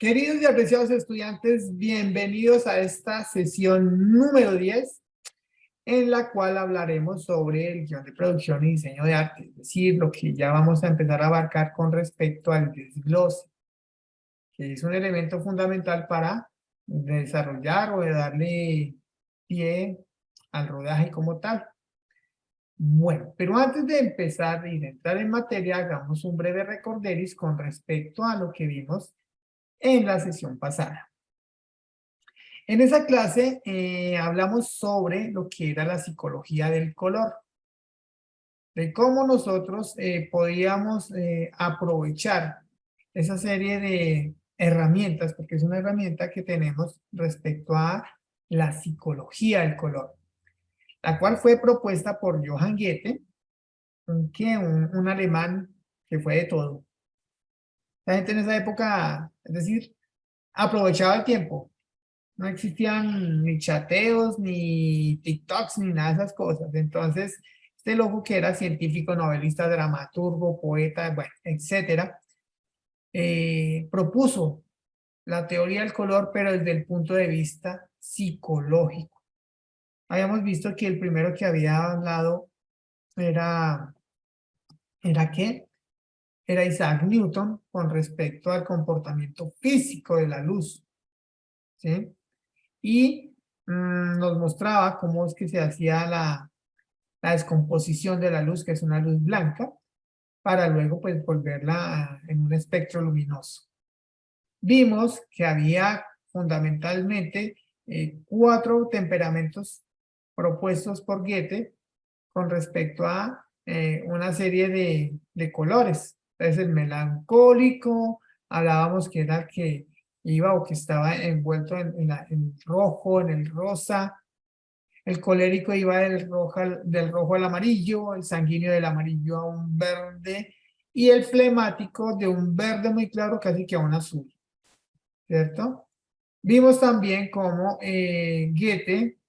Queridos y apreciados estudiantes, bienvenidos a esta sesión número 10, en la cual hablaremos sobre el guión de producción y diseño de arte, es decir, lo que ya vamos a empezar a abarcar con respecto al desglose, que es un elemento fundamental para desarrollar o de darle pie al rodaje como tal. Bueno, pero antes de empezar y de entrar en materia, hagamos un breve recorderis con respecto a lo que vimos en la sesión pasada. En esa clase hablamos sobre lo que era la psicología del color, de cómo nosotros podíamos aprovechar esa serie de herramientas, porque es una herramienta que tenemos respecto a la psicología del color, la cual fue propuesta por Johann Goethe, un alemán que fue de todo. La gente en esa época, es decir, aprovechaba el tiempo. No existían ni chateos, ni TikToks, ni nada de esas cosas. Entonces, este loco que era científico, novelista, dramaturgo, poeta, bueno, etcétera, propuso la teoría del color, pero desde el punto de vista psicológico. Habíamos visto que el primero que había hablado ¿era qué? Era Isaac Newton con respecto al comportamiento físico de la luz, ¿sí? Y nos mostraba cómo es que se hacía la descomposición de la luz, que es una luz blanca, para luego pues volverla en un espectro luminoso. Vimos que había fundamentalmente 4 temperamentos propuestos por Goethe con respecto a una serie de colores. Entonces el melancólico, hablábamos que era el que iba o que estaba envuelto en el rojo, en el rosa. El colérico iba del rojo al amarillo, el sanguíneo del amarillo a un verde y el flemático de un verde muy claro casi que a un azul, ¿cierto? Vimos también cómo Goethe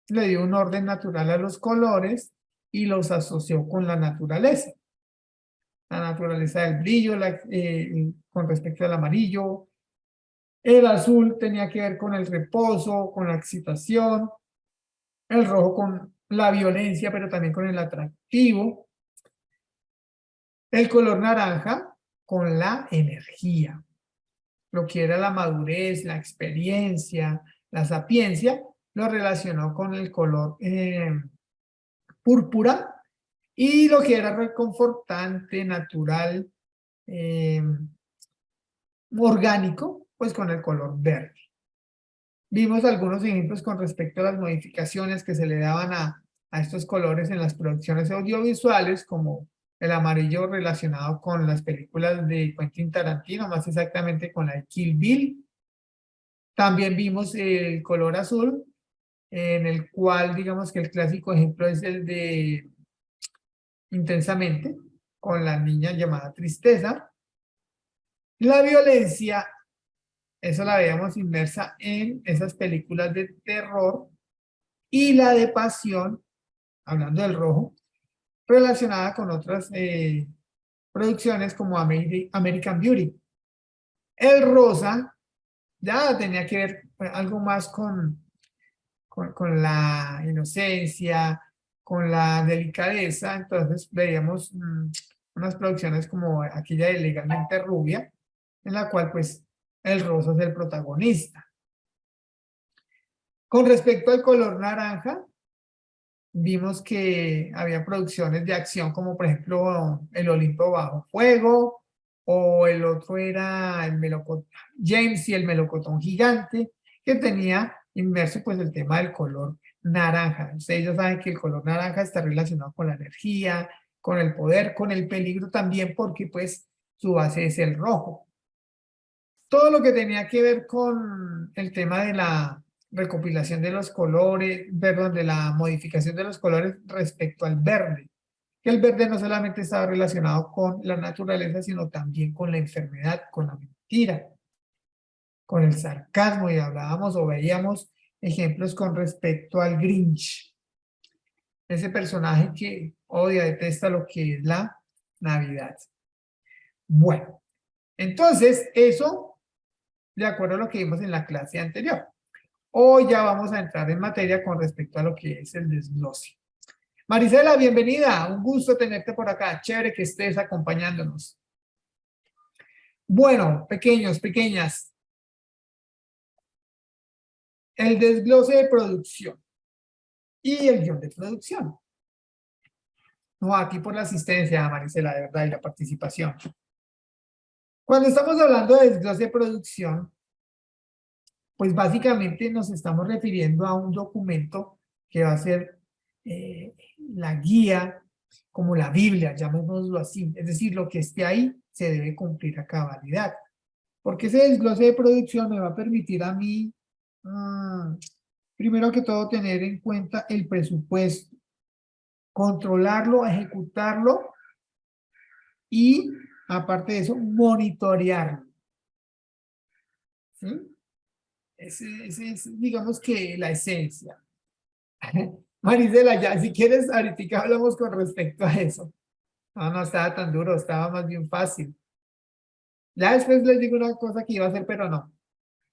le dio un orden natural a los colores y los asoció con la naturaleza. La naturaleza del brillo con respecto al amarillo. El azul tenía que ver con el reposo, con la excitación. El rojo con la violencia, pero también con el atractivo. El color naranja con la energía. Lo que era la madurez, la experiencia, la sapiencia, lo relacionó con el color púrpura y lo que era reconfortante, natural, eh, orgánico, pues con el color verde. Vimos algunos ejemplos con respecto a las modificaciones que se le daban a estos colores en las producciones audiovisuales, como el amarillo relacionado con las películas de Quentin Tarantino, más exactamente con la de Kill Bill. También vimos el color azul, en el cual digamos que el clásico ejemplo es el de Intensamente, con la niña llamada Tristeza. La violencia, eso la veíamos inmersa en esas películas de terror, y la de pasión, hablando del rojo, relacionada con otras producciones como American Beauty. El rosa ya tenía que ver algo más con la inocencia, con la delicadeza. Entonces veíamos unas producciones como aquella de Legalmente Rubia, en la cual pues el rosa es el protagonista. Con respecto al color naranja, vimos que había producciones de acción como por ejemplo El Olimpo Bajo Fuego, o el otro era el melocotón, James y el melocotón gigante, que tenía inmerso pues el tema del color naranja. Ustedes ya saben que el color naranja está relacionado con la energía, con el poder, con el peligro también, porque pues su base es el rojo. Todo lo que tenía que ver con el tema de la recopilación de los colores, perdón, de la modificación de los colores respecto al verde, que el verde no solamente estaba relacionado con la naturaleza, sino también con la enfermedad, con la mentira, con el sarcasmo, y hablábamos o veíamos ejemplos con respecto al Grinch, ese personaje que odia, detesta lo que es la Navidad. Bueno, entonces eso de acuerdo a lo que vimos en la clase anterior. Hoy ya vamos a entrar en materia con respecto a lo que es el desglose. Marisela, bienvenida. Un gusto tenerte por acá. Chévere que estés acompañándonos. Bueno, pequeños, pequeñas. El desglose de producción y el guión de producción. No, aquí por la asistencia, Marisela, de verdad, y la participación. Cuando estamos hablando de desglose de producción, pues básicamente nos estamos refiriendo a un documento que va a ser la guía, como la Biblia, llamémoslo así. Es decir, lo que esté ahí se debe cumplir a cabalidad. Porque ese desglose de producción me va a permitir a mí, primero que todo, tener en cuenta el presupuesto, controlarlo, ejecutarlo y, aparte de eso, monitorearlo. ¿Sí? Ese es, digamos que, la esencia. Marisela, ya, si quieres, ahorita hablamos con respecto a eso. No, no estaba tan duro, estaba más bien fácil. Ya después les digo una cosa que iba a hacer, pero no.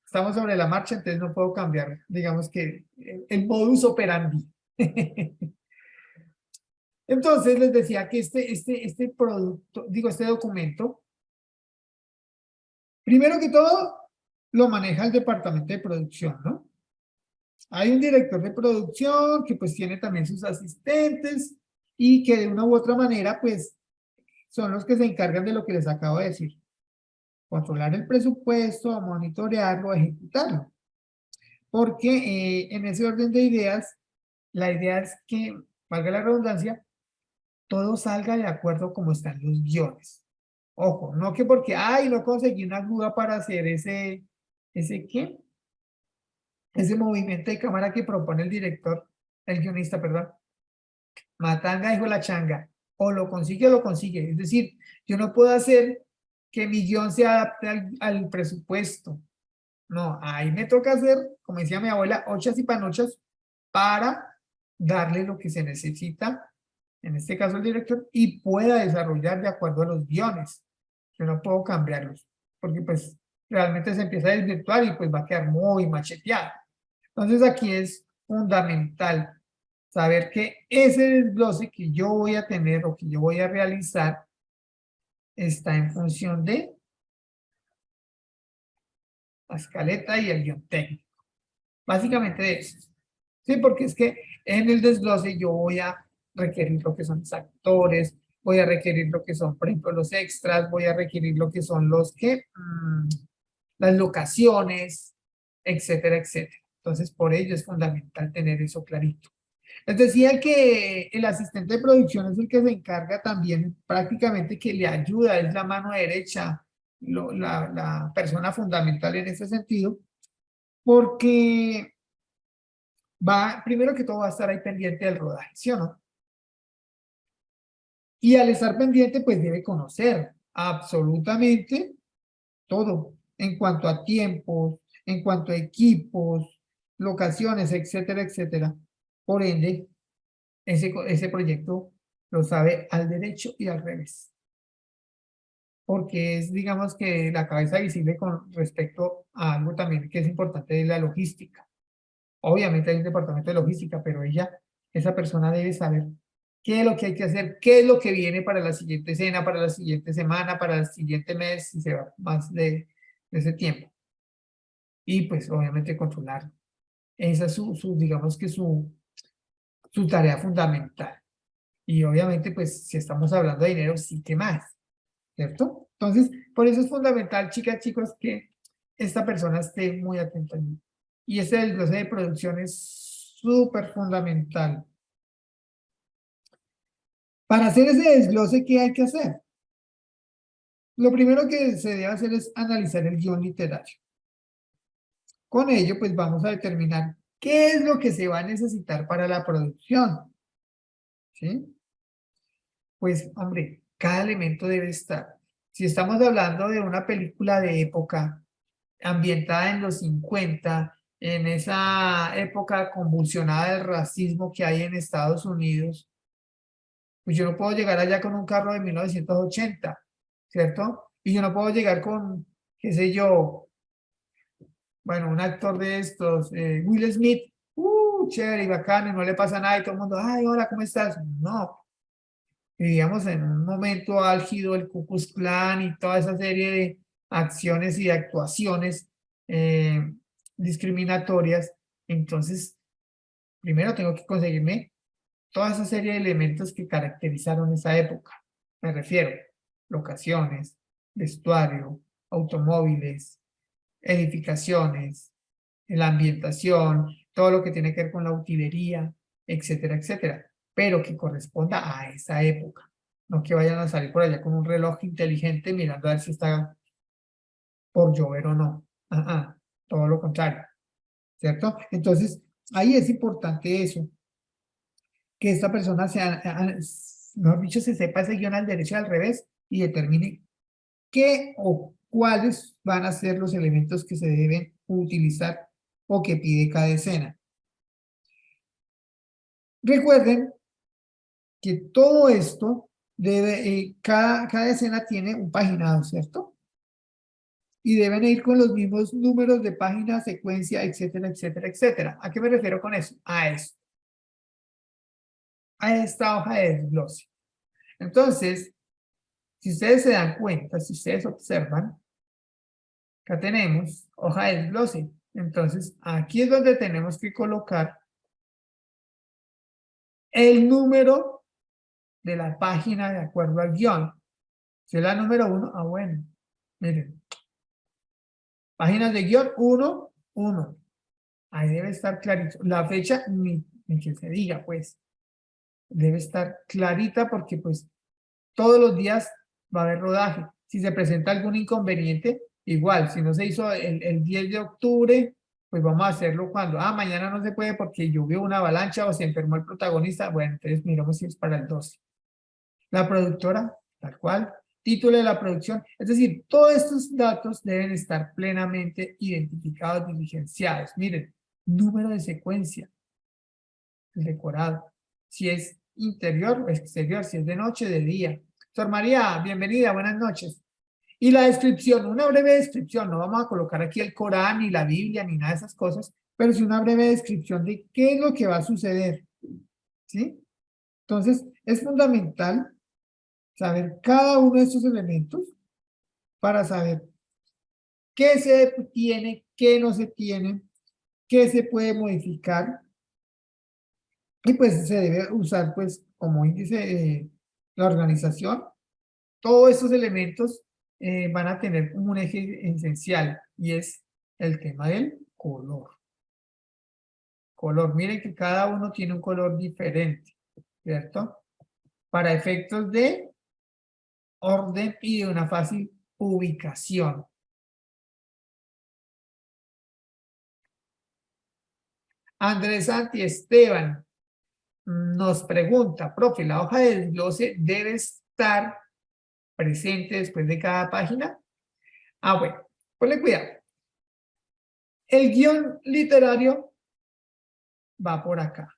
Estamos sobre la marcha, entonces no puedo cambiar, digamos que, el modus operandi. Entonces les decía que este producto, digo, este documento, primero que todo, lo maneja el departamento de producción, ¿no? Hay un director de producción que pues tiene también sus asistentes y que de una u otra manera pues son los que se encargan de lo que les acabo de decir. Controlar el presupuesto, monitorearlo, ejecutarlo. Porque en ese orden de ideas, la idea es que, valga la redundancia, todo salga de acuerdo como están los guiones. Ojo, no que porque, ay, no conseguí una grúa para hacer ¿qué? Ese movimiento de cámara que propone el director, el guionista, perdón. Matanga dijo la changa. O lo consigue o lo consigue. Es decir, yo no puedo hacer que mi guión se adapte al presupuesto. No, ahí me toca hacer, como decía mi abuela, ochas y panochas para darle lo que se necesita, en este caso el director, y pueda desarrollar de acuerdo a los guiones. Yo no puedo cambiarlos, porque pues realmente se empieza a desvirtuar y pues va a quedar muy macheteado. Entonces aquí es fundamental saber que ese desglose que yo voy a tener o que yo voy a realizar está en función de la escaleta y el guión técnico. Básicamente de eso. Sí, porque es que en el desglose yo voy a requerir lo que son los actores, voy a requerir lo que son, por ejemplo, los extras, voy a requerir lo que son las locaciones, etcétera, etcétera. Entonces, por ello es fundamental tener eso clarito. Les decía que el asistente de producción es el que se encarga también prácticamente que le ayuda, es la mano derecha, la persona fundamental en ese sentido, porque primero que todo va a estar ahí pendiente del rodaje, ¿sí o no? Y al estar pendiente, pues debe conocer absolutamente todo en cuanto a tiempos, en cuanto a equipos, locaciones, etcétera, etcétera. Por ende, ese proyecto lo sabe al derecho y al revés. Porque es, digamos que la cabeza visible con respecto a algo también que es importante de la logística. Obviamente hay un departamento de logística, pero esa persona debe saber qué es lo que hay que hacer, qué es lo que viene para la siguiente escena, para la siguiente semana, para el siguiente mes, si se va más de ese tiempo. Y pues obviamente controlar. Esa es digamos que su tarea fundamental. Y obviamente pues si estamos hablando de dinero, sí que más, ¿cierto? Entonces, por eso es fundamental, chicas, chicos, que esta persona esté muy atenta. Y ese desglose de producción es súper fundamental. Para hacer ese desglose, ¿qué hay que hacer? Lo primero que se debe hacer es analizar el guión literario. Con ello, pues vamos a determinar qué es lo que se va a necesitar para la producción. ¿Sí? Pues, hombre, cada elemento debe estar. Si estamos hablando de una película de época, ambientada en los 50, en esa época convulsionada del racismo que hay en Estados Unidos, pues yo no puedo llegar allá con un carro de 1980, ¿cierto? Y yo no puedo llegar con, qué sé yo, bueno, un actor de estos, Will Smith, chévere y bacano, y no le pasa nada y todo el mundo, ay, hola, ¿cómo estás? No, vivíamos en un momento álgido, el Ku Klux Klan y toda esa serie de acciones y de actuaciones eh, discriminatorias. Entonces, primero tengo que conseguirme toda esa serie de elementos que caracterizaron esa época. Me refiero, locaciones, vestuario, automóviles, edificaciones, la ambientación, todo lo que tiene que ver con la utilería, etcétera, etcétera, pero que corresponda a esa época. No que vayan a salir por allá con un reloj inteligente mirando a ver si está por llover o no. Todo lo contrario, ¿cierto? Entonces, ahí es importante eso, que esta persona sea, mejor dicho, se sepa ese guión al derecho y al revés y determine qué o cuáles van a ser los elementos que se deben utilizar o que pide cada escena. Recuerden que todo esto debe, cada escena tiene un paginado, ¿cierto? Y deben ir con los mismos números de página, secuencia, etcétera, etcétera, etcétera. ¿A qué me refiero con eso? A esto, a esta hoja de desglose. Entonces, si ustedes se dan cuenta, si ustedes observan, acá tenemos hoja de desglose. Entonces, aquí es donde tenemos que colocar el número de la página de acuerdo al guión. Si es la número 1, bueno, miren. Páginas de guión 1, 1. Ahí debe estar clarito. La fecha, ni que se diga, pues. Debe estar clarita porque, pues, todos los días va a haber rodaje. Si se presenta algún inconveniente, igual, si no se hizo el 10 de octubre, pues vamos a hacerlo cuando, mañana no se puede porque llovió una avalancha o se enfermó el protagonista. Bueno, entonces miramos si es para el 12. La productora, tal cual, título de la producción, es decir, todos estos datos deben estar plenamente identificados, diligenciados. Miren, número de secuencia, el decorado, si es interior o exterior, si es de noche o de día. Sor María, bienvenida, buenas noches. Y la descripción, una breve descripción, no vamos a colocar aquí el Corán, ni la Biblia, ni nada de esas cosas, pero sí una breve descripción de qué es lo que va a suceder, ¿sí? Entonces, es fundamental saber cada uno de estos elementos para saber qué se tiene, qué no se tiene, qué se puede modificar y pues se debe usar pues como índice la organización. Todos estos elementos van a tener un eje esencial y es el tema del color. Color, miren que cada uno tiene un color diferente, ¿cierto? Para efectos de orden y de una fácil ubicación. Andrés Santi Esteban nos pregunta, profe, ¿la hoja de desglose debe estar presente después de cada página? Bueno, ponle cuidado. El guión literario va por acá.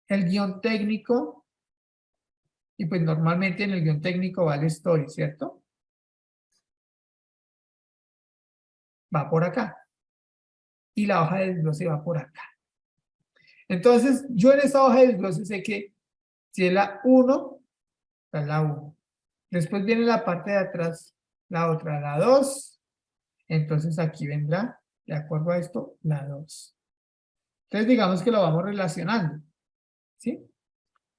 El guión técnico, y pues normalmente en el guión técnico va el story, ¿cierto? Va por acá. Y la hoja de desglose va por acá. Entonces, yo en esta hoja de desglose sé que si es la 1, está la 1. Después viene la parte de atrás, la otra, la 2. Entonces aquí vendrá, de acuerdo a esto, la 2. Entonces digamos que lo vamos relacionando, ¿sí?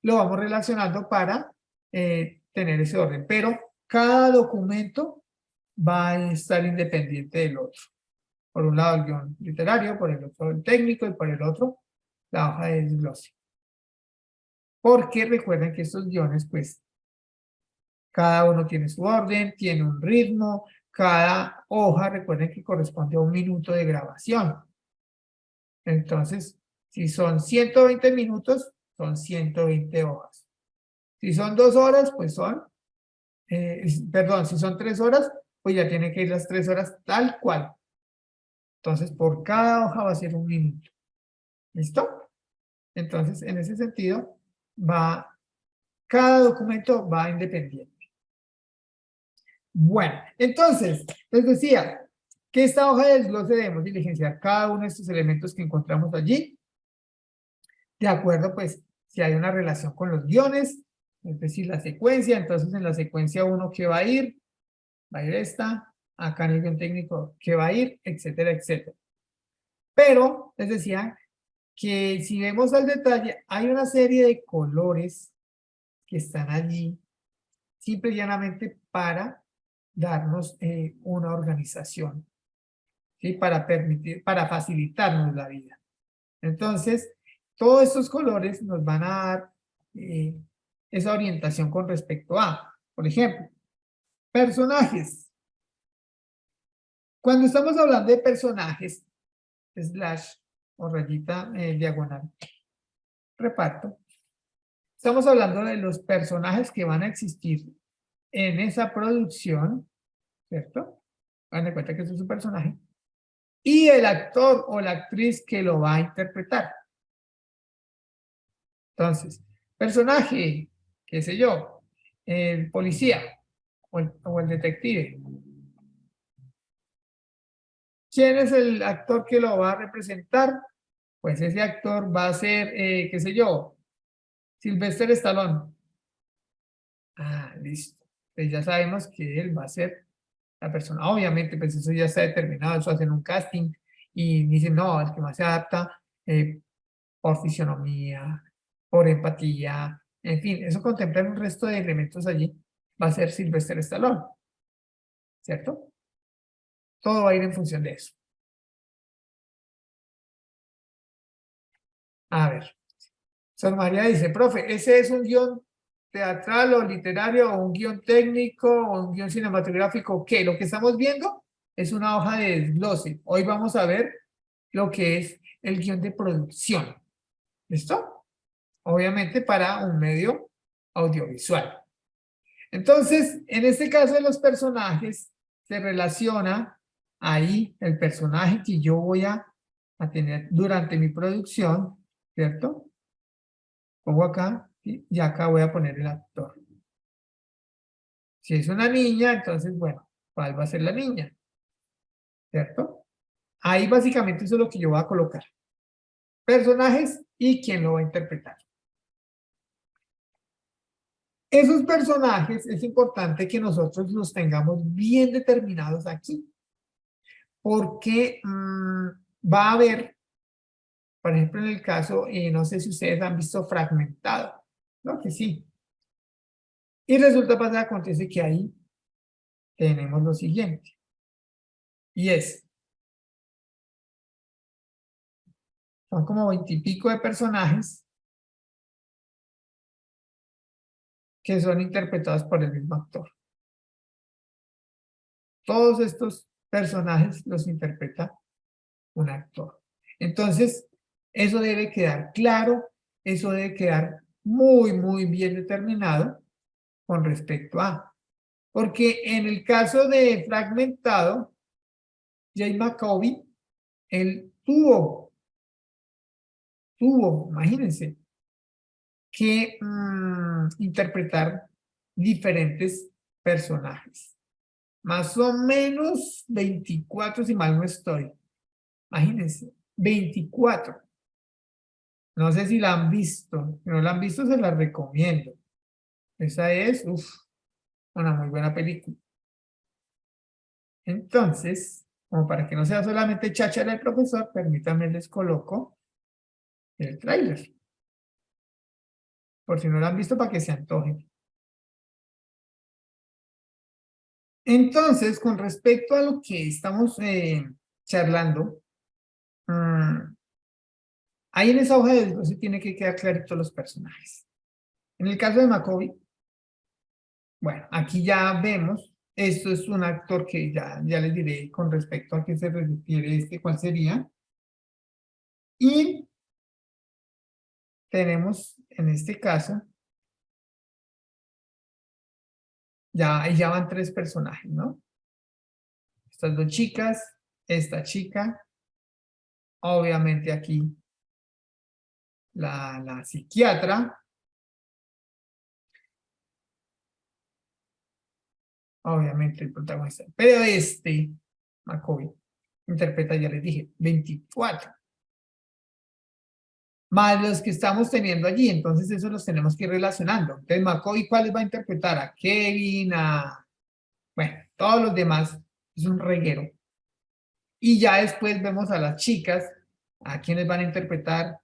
Lo vamos relacionando para tener ese orden, pero cada documento va a estar independiente del otro. Por un lado el guión literario, por el otro el técnico y por el otro la hoja de desglose. Porque recuerden que estos guiones, pues, cada uno tiene su orden, tiene un ritmo, cada hoja, recuerden que corresponde a 1 minuto de grabación. Entonces, si son 120 minutos, son 120 hojas. Si son 2 horas, pues son, perdón, si son 3 horas, pues ya tienen que ir las 3 horas tal cual. Entonces, por cada hoja va a ser 1 minuto. ¿Listo? Entonces, en ese sentido, cada documento va independiente. Bueno, entonces, les decía, Que esta hoja de desglose debemos diligenciar cada uno de estos elementos que encontramos allí, de acuerdo, pues, si hay una relación con los guiones, es decir, la secuencia. Entonces en la secuencia 1, ¿qué va a ir? Va a ir esta, acá en el guión técnico, ¿qué va a ir? Etcétera, etcétera. Pero, les decía, que si vemos al detalle, hay una serie de colores que están allí, simple y llanamente para darnos una organización, ¿sí? Para facilitarnos la vida. Entonces, todos estos colores nos van a dar esa orientación con respecto a, por ejemplo, personajes. Cuando estamos hablando de personajes, slash o rayita diagonal, reparto, estamos hablando de los personajes que van a existir en esa producción, ¿cierto? Hagan de cuenta que ese es su personaje. Y el actor o la actriz que lo va a interpretar. Entonces, personaje, qué sé yo, el policía o el detective. ¿Quién es el actor que lo va a representar? Pues ese actor va a ser, qué sé yo, Sylvester Stallone. Ah, listo. Pues ya sabemos que él va a ser la persona. Obviamente, pues eso ya está determinado, eso hacen un casting y dicen, no, el que más se adapta por fisionomía, por empatía, en fin, eso contempla un resto de elementos allí, va a ser Sylvester Stallone, ¿cierto? Todo va a ir en función de eso. A ver, Sor María dice, profe, ¿ese es un guión teatral o literario o un guión técnico o un guión cinematográfico? ¿Qué? Lo que estamos viendo es una hoja de desglose. Hoy vamos a ver lo que es el guión de producción. ¿Listo? Obviamente para un medio audiovisual. Entonces, en este caso de los personajes, se relaciona ahí el personaje que yo voy a tener durante mi producción, ¿cierto? Pongo acá y acá voy a poner el actor. Si es una niña, entonces, bueno, ¿cuál va a ser la niña? ¿Cierto? Ahí básicamente eso es lo que yo voy a colocar. Personajes y quién lo va a interpretar. Esos personajes es importante que nosotros los tengamos bien determinados aquí, porque va a haber, por ejemplo, en el caso, no sé si ustedes han visto Fragmentado, ¿no? Que sí. Y resulta pasar, acontece que ahí tenemos lo siguiente, y son como 20 y pico de personajes que son interpretados por el mismo actor. Todos estos personajes los interpreta un actor. Entonces, eso debe quedar claro, eso debe quedar muy, muy bien determinado con respecto a. Porque en el caso de Fragmentado, Jay McCovey, él imagínense, que interpretar diferentes personajes. Más o menos 24, si mal no estoy. Imagínense, 24. No sé si la han visto. Si no la han visto, se la recomiendo. Esa es, una muy buena película. Entonces, como para que no sea solamente cháchara el profesor, permítanme les coloco el tráiler. Por si no lo han visto, para que se antojen. Entonces, con respecto a lo que estamos charlando, ahí en esa hoja de desglose tiene que quedar clarito los personajes. En el caso de Macaulay, bueno, aquí ya vemos, esto es un actor que ya les diré con respecto a qué se refiere cuál sería. Y tenemos en este caso, ya van 3 personajes, ¿no? Estas 2 chicas, esta chica, obviamente aquí la psiquiatra, obviamente el protagonista, pero Macaulay. interpreta, ya les dije, 24. Más los que estamos teniendo allí, entonces esos los tenemos que ir relacionando. Entonces, Macaulay, ¿cuáles va a interpretar? A Kevin, bueno, todos los demás, es un reguero. Y ya después vemos a las chicas, a quienes van a interpretar,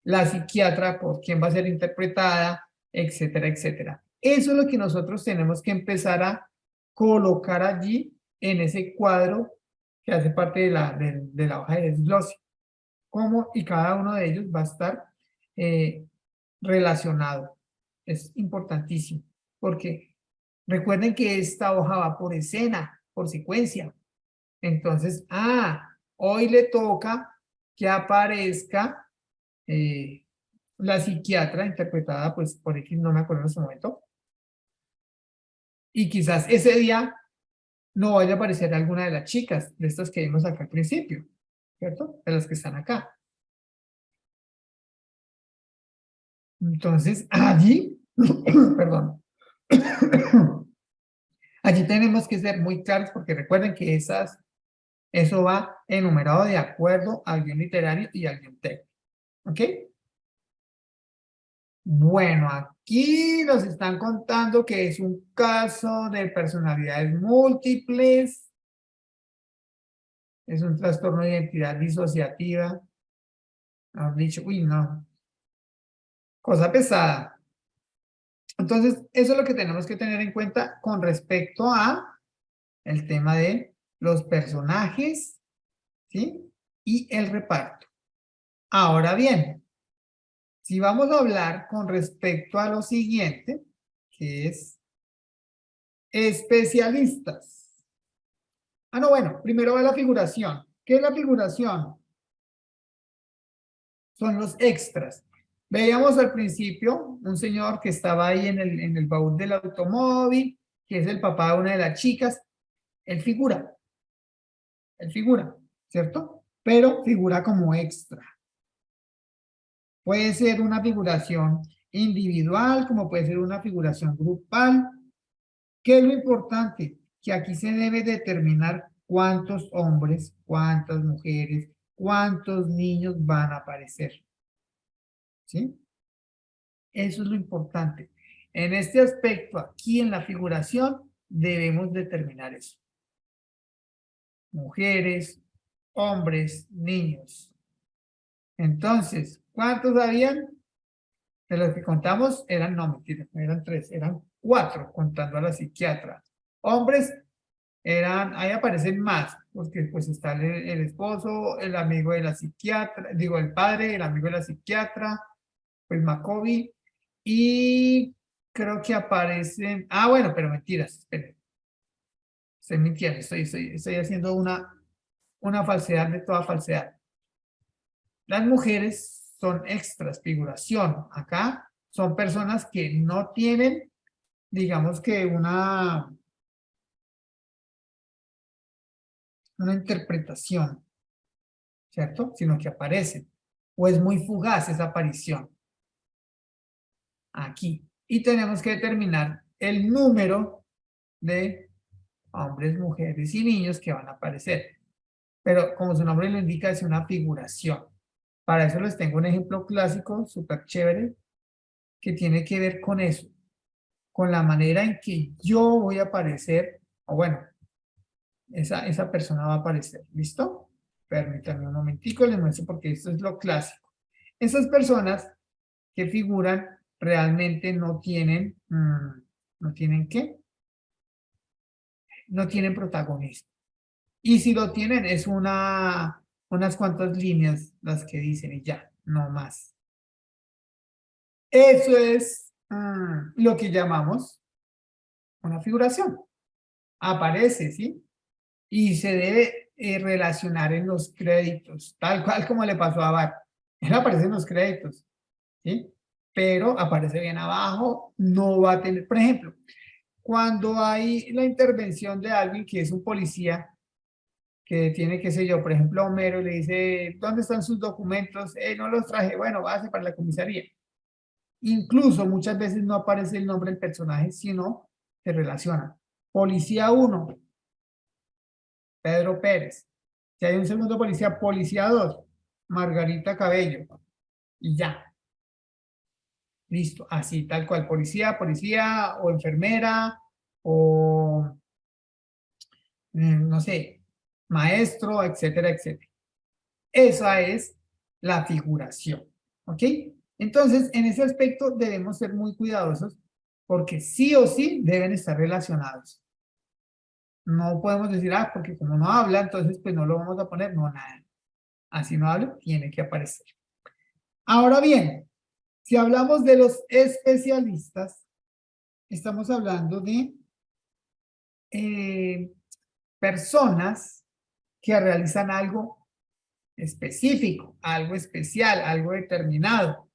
la psiquiatra, por quién va a ser interpretada, etcétera, etcétera. Eso es lo que nosotros tenemos que empezar a colocar allí en ese cuadro que hace parte de la hoja de desglose. Cómo y cada uno de ellos va a estar relacionado. Es importantísimo, porque recuerden que esta hoja va por escena, por secuencia. Entonces, hoy le toca que aparezca la psiquiatra interpretada pues por X, no me acuerdo en ese momento, y quizás ese día no vaya a aparecer alguna de las chicas, de estas que vimos acá al principio, ¿cierto? De las que están acá. Entonces, allí, perdón, allí tenemos que ser muy claros porque recuerden que eso va enumerado de acuerdo al guión literario y al guión técnico. ¿Ok? Bueno, aquí nos están contando que es un caso de personalidades múltiples, es un trastorno de identidad disociativa. Han dicho, uy, no, cosa pesada. Entonces, eso es lo que tenemos que tener en cuenta con respecto a el tema de los personajes, ¿sí? Y el reparto. Ahora bien, si vamos a hablar con respecto a lo siguiente, que es especialistas. No, bueno, primero va la figuración. ¿Qué es la figuración? Son los extras. Veíamos al principio un señor que estaba ahí en el baúl del automóvil, que es el papá de una de las chicas. Él figura, ¿cierto? Pero figura como extra. Puede ser una figuración individual, como puede ser una figuración grupal. ¿Qué es lo importante? Que aquí se debe determinar cuántos hombres, cuántas mujeres, cuántos niños van a aparecer. ¿Sí? Eso es lo importante. En este aspecto, aquí en la figuración, debemos determinar eso. Mujeres, hombres, niños. Entonces, ¿cuántos habían? De los que contamos eran, no, mentira, no eran 3, eran 4, contando a la psiquiatra. Hombres ahí aparecen más, porque pues está el esposo, el amigo de la psiquiatra, digo, el padre, el amigo de la psiquiatra, pues Macaulay, y creo que aparecen, bueno, pero mentiras, esperen, estoy mintiendo, estoy haciendo una falsedad de toda falsedad. Las mujeres son extras, figuración, acá son personas que no tienen, digamos que una interpretación, ¿cierto? Sino que aparecen, o es muy fugaz esa aparición. Aquí. Y tenemos que determinar el número de hombres, mujeres y niños que van a aparecer. Pero como su nombre lo indica, es una figuración. Para eso les tengo un ejemplo clásico, súper chévere, que tiene que ver con eso, con la manera en que yo voy a aparecer, o bueno, esa persona va a aparecer. ¿Listo? Permítanme un momentico, les muestro porque esto es lo clásico. Esas personas que figuran realmente no tienen ¿qué? No tienen protagonismo. Y si lo tienen es unas cuantas líneas las que dicen y ya, no más. Eso es lo que llamamos una figuración. Aparece, ¿sí? Y se debe relacionar en los créditos, tal cual como le pasó a Bart. Él aparece en los créditos, ¿sí? Pero aparece bien abajo, no va a tener, por ejemplo, cuando hay la intervención de alguien que es un policía que tiene, qué sé yo, por ejemplo, a Homero le dice, ¿dónde están sus documentos? No los traje, bueno, váyase para la comisaría. Incluso muchas veces no aparece el nombre del personaje, sino se relaciona. Policía 1, Pedro Pérez. Si hay un segundo policía, policía 2, Margarita Cabello, y ya, listo, así, tal cual, policía, policía, o enfermera, o no sé, maestro, etcétera, etcétera. Esa es la figuración, ¿ok? Entonces, en ese aspecto debemos ser muy cuidadosos porque sí o sí deben estar relacionados. No podemos decir, ah, porque como no habla, entonces pues no lo vamos a poner. No, nada. Así no habla, tiene que aparecer. Ahora bien, si hablamos de los especialistas, estamos hablando de eh, personas que realizan algo específico, algo especial, algo determinado,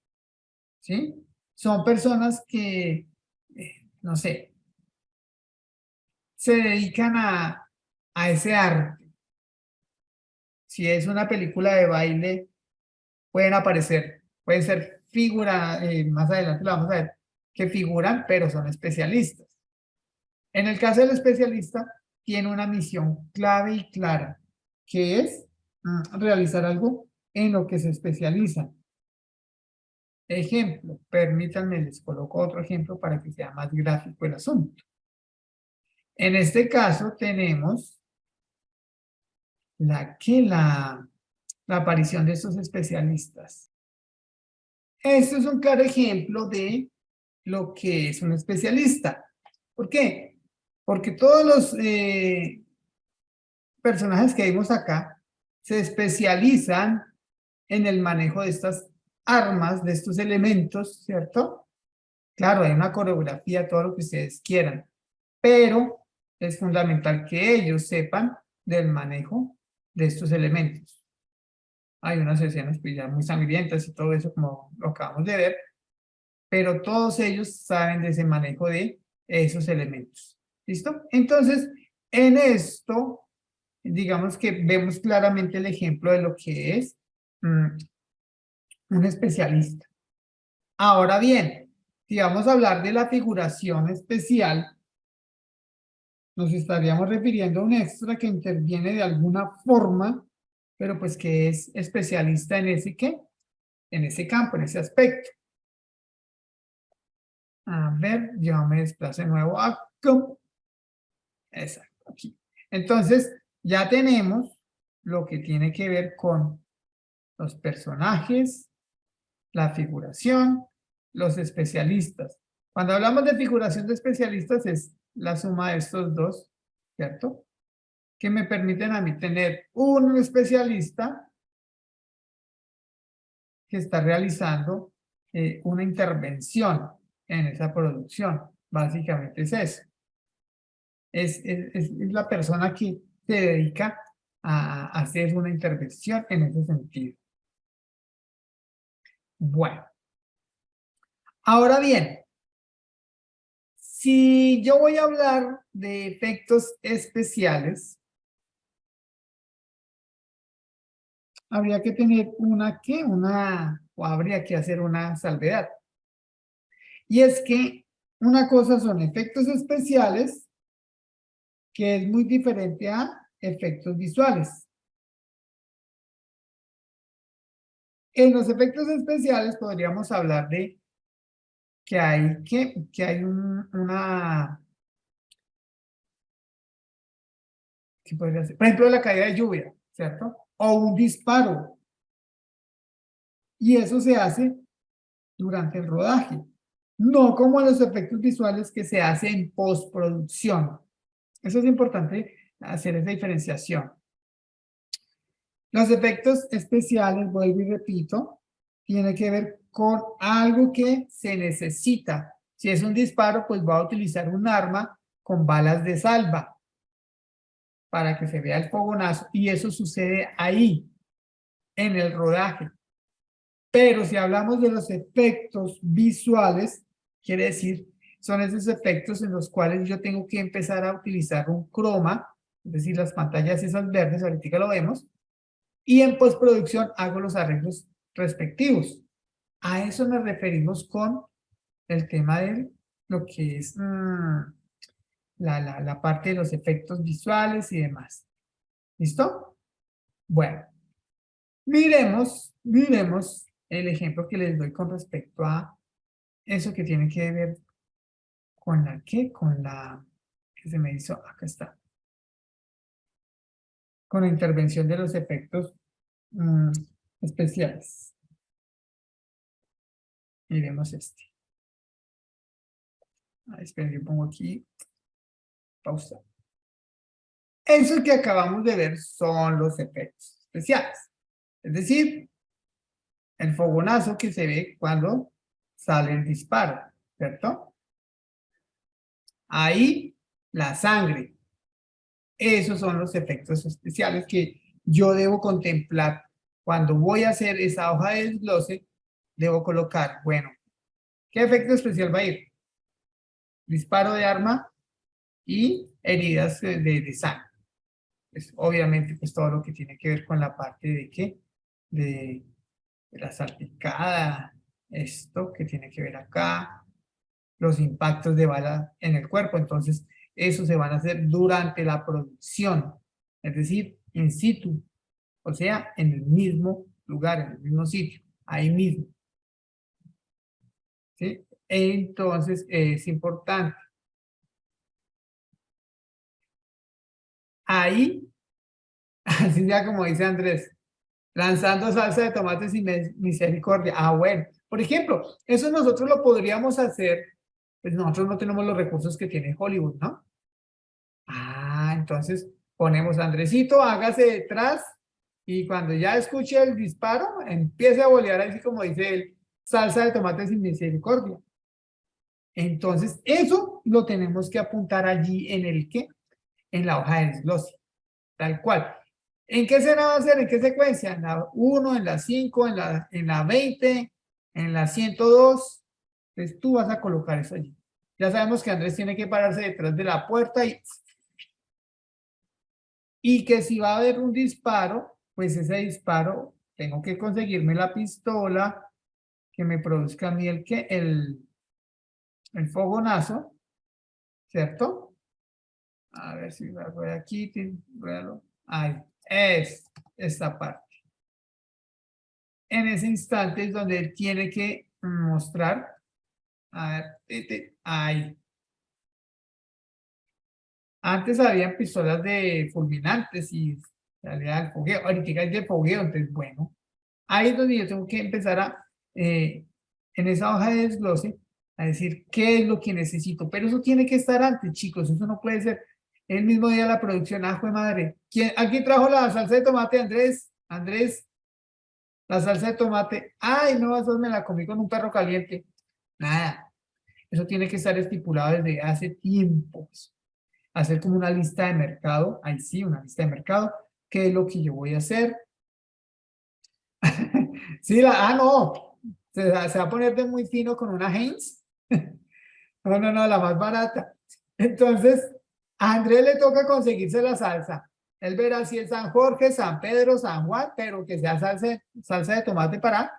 ¿sí? Son personas que, no sé, se dedican a ese arte. Si es una película de baile, pueden aparecer, pueden ser figura, más adelante lo vamos a ver, que figuran, pero son especialistas. En el caso del especialista, tiene una misión clave y clara, que es realizar algo en lo que se especializa. Ejemplo, permítanme, les coloco otro ejemplo para que sea más gráfico el asunto. En este caso tenemos la aparición de estos especialistas. Esto es un claro ejemplo de lo que es un especialista. ¿Por qué? Porque todos los personajes que vimos acá se especializan en el manejo de estas armas, de estos elementos, ¿cierto? Claro, hay una coreografía, todo lo que ustedes quieran, pero es fundamental que ellos sepan del manejo de estos elementos. Hay unas escenas pues, ya muy sangrientas y todo eso, como lo acabamos de ver, pero todos ellos saben de ese manejo de esos elementos. ¿Listo? Entonces, en esto, digamos que vemos claramente el ejemplo de lo que es un especialista. Ahora bien, si vamos a hablar de la figuración especial, nos estaríamos refiriendo a un extra que interviene de alguna forma, pero pues que es especialista en ese ¿qué? En ese campo, en ese aspecto. A ver, yo me desplazo de nuevo a exacto, aquí. Entonces, ya tenemos lo que tiene que ver con los personajes, la figuración, los especialistas. Cuando hablamos de figuración de especialistas es la suma de estos dos, ¿cierto? Que me permiten a mí tener un especialista que está realizando una intervención en esa producción. Básicamente es eso. Es la persona que se dedica a hacer una intervención en ese sentido. Bueno, ahora bien, si yo voy a hablar de efectos especiales, habría que tener o habría que hacer una salvedad. Y es que una cosa son efectos especiales, que es muy diferente a efectos visuales. En los efectos especiales podríamos hablar de que hay ¿qué podría ser? Por ejemplo, la caída de lluvia, ¿cierto? O un disparo. Y eso se hace durante el rodaje. No como los efectos visuales que se hacen en postproducción. Eso es importante hacer esa diferenciación. Los efectos especiales, vuelvo y repito, tiene que ver con algo que se necesita. Si es un disparo, pues va a utilizar un arma con balas de salva para que se vea el fogonazo y eso sucede ahí, en el rodaje. Pero si hablamos de los efectos visuales, quiere decir, son esos efectos en los cuales yo tengo que empezar a utilizar un croma, es decir, las pantallas esas verdes, ahorita lo vemos, y en postproducción hago los arreglos respectivos. A eso nos referimos con el tema de lo que es la parte de los efectos visuales y demás. ¿Listo? Bueno, miremos el ejemplo que les doy con respecto a eso que tiene que ver con la que, con la que se me hizo, acá está, con la intervención de los efectos especiales. Miremos este. Esperen, yo pongo aquí pausa. Eso que acabamos de ver son los efectos especiales. Es decir, el fogonazo que se ve cuando sale el disparo, ¿cierto? Ahí la sangre. Esos son los efectos especiales que yo debo contemplar. Cuando voy a hacer esa hoja de desglose, debo colocar, bueno, ¿qué efecto especial va a ir? Disparo de arma y heridas de sangre. Pues, obviamente, pues todo lo que tiene que ver con la parte de qué, de la salpicada, esto que tiene que ver acá, los impactos de bala en el cuerpo. Entonces, eso se van a hacer durante la producción, es decir, in situ, o sea, en el mismo lugar, en el mismo sitio, ahí mismo. ¿Sí? Entonces, es importante. Ahí, así sea como dice Andrés, lanzando salsa de tomate sin misericordia. Ah, bueno. Por ejemplo, eso nosotros lo podríamos hacer, pues nosotros no tenemos los recursos que tiene Hollywood, ¿no? Ah, entonces ponemos a Andresito, hágase detrás y cuando ya escuche el disparo, empiece a bolear así como dice él, salsa de tomate sin misericordia. Entonces, eso lo tenemos que apuntar allí en el que, en la hoja de desglose, tal cual. ¿En qué escena va a ser? ¿En qué secuencia? En la 1, en la 5, en la 20, en la 102. Entonces tú vas a colocar eso allí. Ya sabemos que Andrés tiene que pararse detrás de la puerta y que si va a haber un disparo, pues ese disparo tengo que conseguirme la pistola que me produzca a mí el fogonazo, ¿cierto? A ver si voy aquí, ahí, es esta parte. En ese instante es donde él tiene que mostrar, a ver, ahí. Antes había pistolas de fulminantes y salía el fogueo, ahorita hay de fogueo, entonces bueno, ahí es donde yo tengo que empezar en esa hoja de desglose, a decir qué es lo que necesito, pero eso tiene que estar antes, chicos, eso no puede ser el mismo día de la producción, ¡ah, jue madre! ¿Alguien trajo la salsa de tomate, Andrés? Andrés, la salsa de tomate, ¡ay, no, eso me la comí con un perro caliente! Nada, eso tiene que estar estipulado desde hace tiempos. Hacer como una lista de mercado, ahí sí, una lista de mercado, qué es lo que yo voy a hacer. Sí, no, se va a poner de muy fino con una Heinz. No, no, no, la más barata. Entonces, a Andrés le toca conseguirse la salsa. Él verá si es San Jorge, San Pedro, San Juan, pero que sea salsa de tomate para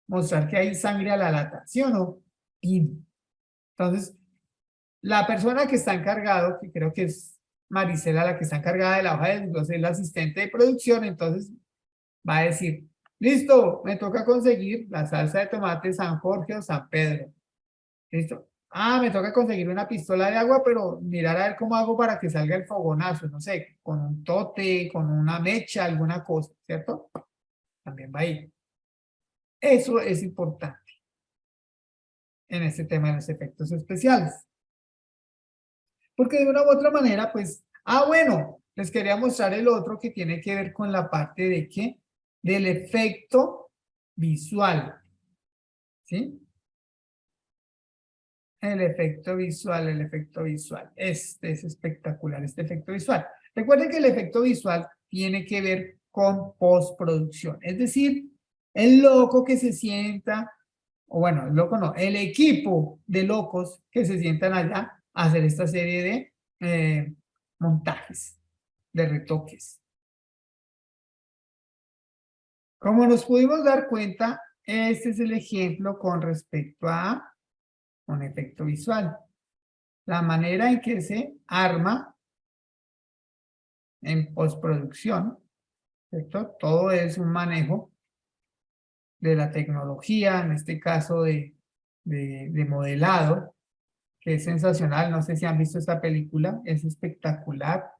mostrar que hay sangre a la lata, ¿sí o no? Y entonces, la persona que está encargado, que creo que es Marisela la que está encargada de la hoja de desglose, es la asistente de producción, entonces va a decir, listo, me toca conseguir la salsa de tomate San Jorge o San Pedro. ¿Listo? Ah, me toca conseguir una pistola de agua, pero mirar a ver cómo hago para que salga el fogonazo, no sé, con un tote, con una mecha, alguna cosa, ¿cierto? También va ahí. Eso es importante en este tema de los efectos especiales. Porque de una u otra manera, pues, bueno, les quería mostrar el otro que tiene que ver con la parte de qué, del efecto visual, ¿sí? El efecto visual, el efecto visual. Este es espectacular, este efecto visual. Recuerden que el efecto visual tiene que ver con postproducción, es decir, el loco que se sienta, o bueno, el loco no, el equipo de locos que se sientan allá a hacer esta serie de montajes, de retoques. Como nos pudimos dar cuenta, este es el ejemplo con respecto a un efecto visual. La manera en que se arma en postproducción, ¿cierto? Todo es un manejo de la tecnología, en este caso de modelado, que es sensacional. No sé si han visto esta película, es espectacular